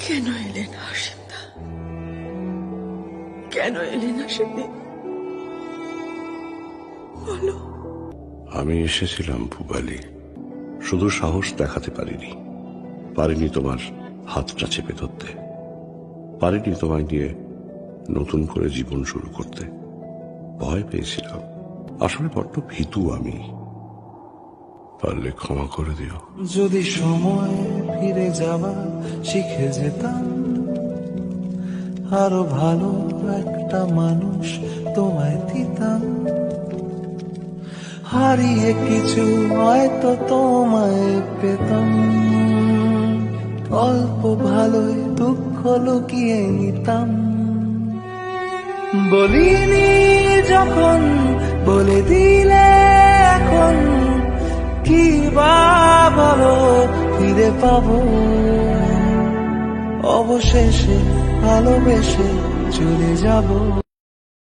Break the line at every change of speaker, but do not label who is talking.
কেন এলে না অসীমদা? কেন এলে না সেদিন? বলো।
আমি এসেছিলাম পূবালি, শুধু সাহস দেখাতে পারিনি তোমার হাতটা চেপে ধরতে, পারিনি তোমায় নিয়ে নতুন করে জীবন শুরু করতে। ভয় পেয়েছিলাম, আসলে বড্ড ভীতু আমি। পারলে ক্ষমা করে দিও।
যদি সময় ফিরে যাওয়া শিখে যেতাম, আরো ভালো একটা মানুষ তোমায় দিতাম। হারিয়ে কিছু হয়তো তোমায় পেতাম, অল্প ভালোই দুঃখ লুকিয়ে নিতাম। বলিনি যখন, বলে দিলে এখন, কি বা ভালো ফিরে পাবো? অবশেষে ভালোবেসে চলে যাব।